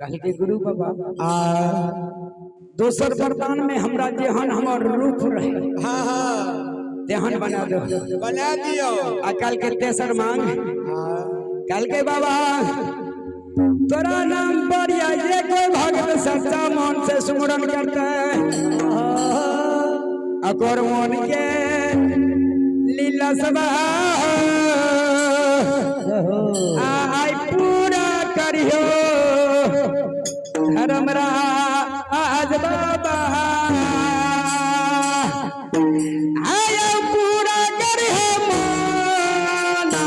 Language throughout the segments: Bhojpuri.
कहे के गुरु बाबा दोसर वरदान में हमरा जेहन हमर रूप रहे हाँ हाँ तेहन बना दो बना दियो कल के तेसर मांग कल के बाबा तोरा नाम पर या ये कोई भक्त सच्चा मन से सुमरन करता है अकोर मन के लीला सभा आई पूरा करियो धर्म राज बाबा आयो पूरा करियो माना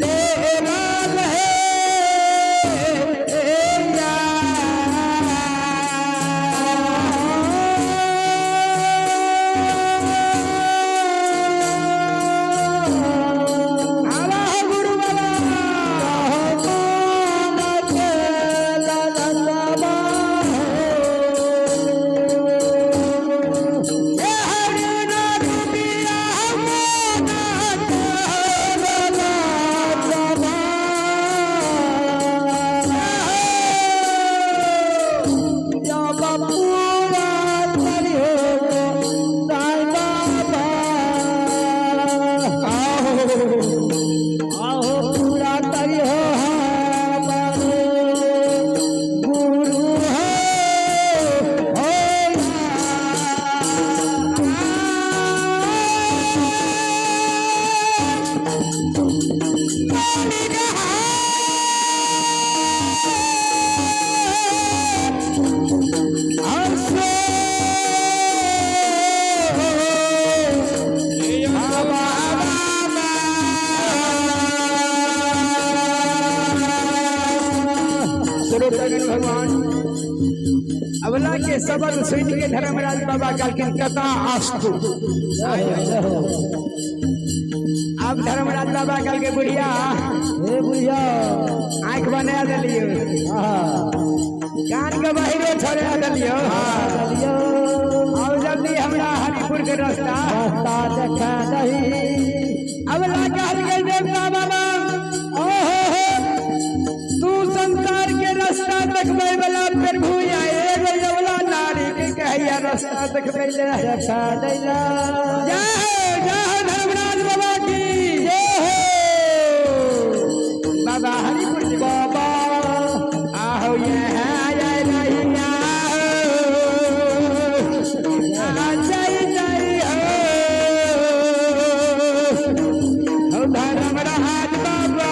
तेरा है भगवान अबला के सबक सुन के धर्मराज बाबा कहलखिन कथा आस्तु अब धर्मराज बाबा कहल के बुढ़िया हे बुढ़िया आंख बना दिलियो कान के बाहरे छोड़ा दिलियो अब जल्दी हमरा हरिपुर के रास्ता देखा दही अबला कहल के देवता बाबा तू संसार के रास्ता देखबे वाला प्रभु एगो जवला नारी के कहिया रास्ता देखबे ले देखा दैला जय जय धर्मराज बाबा की जय हो बाबा हरिपुर बाबा आओ ये है जय नैया जय जय हो धर्मराज बाबा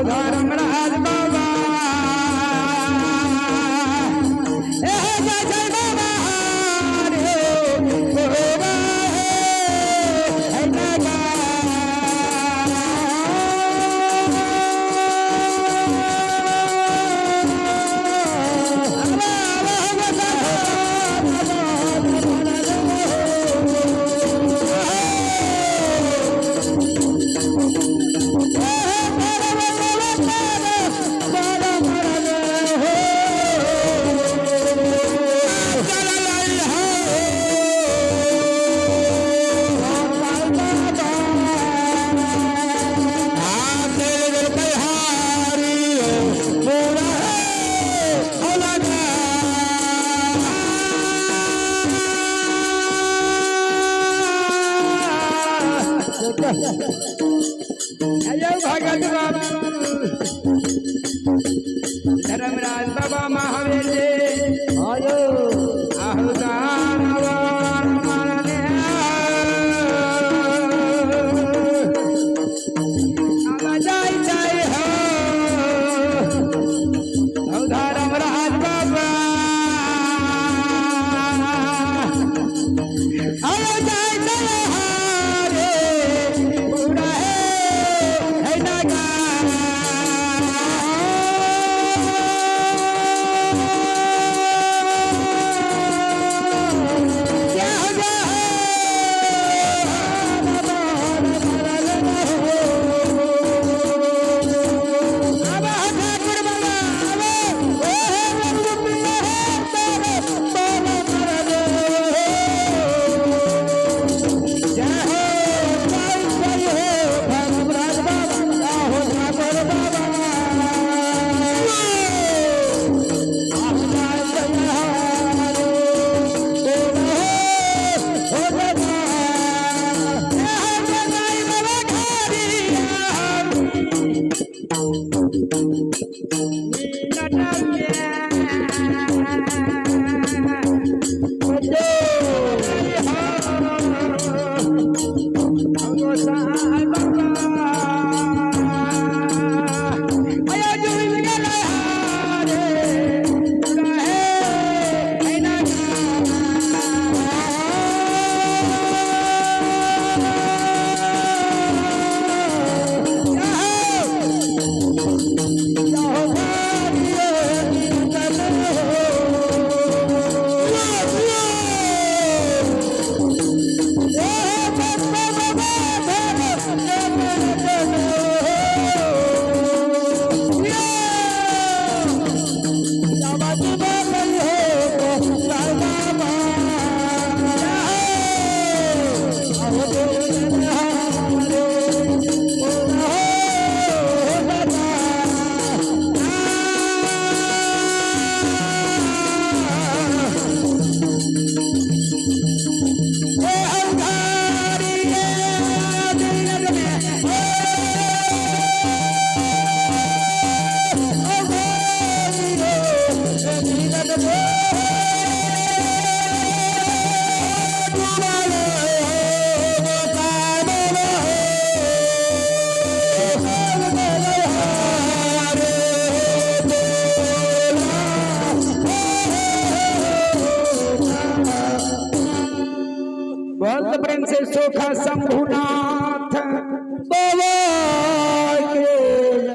धर्मराज बाबा जय जय बाबा रे गोरा है नगा अयो भगत बाबा धर्मराज बाबा महावीर जी आयो आहुदान मारने जय जय हो धर्मराज बाबा आयो जय जय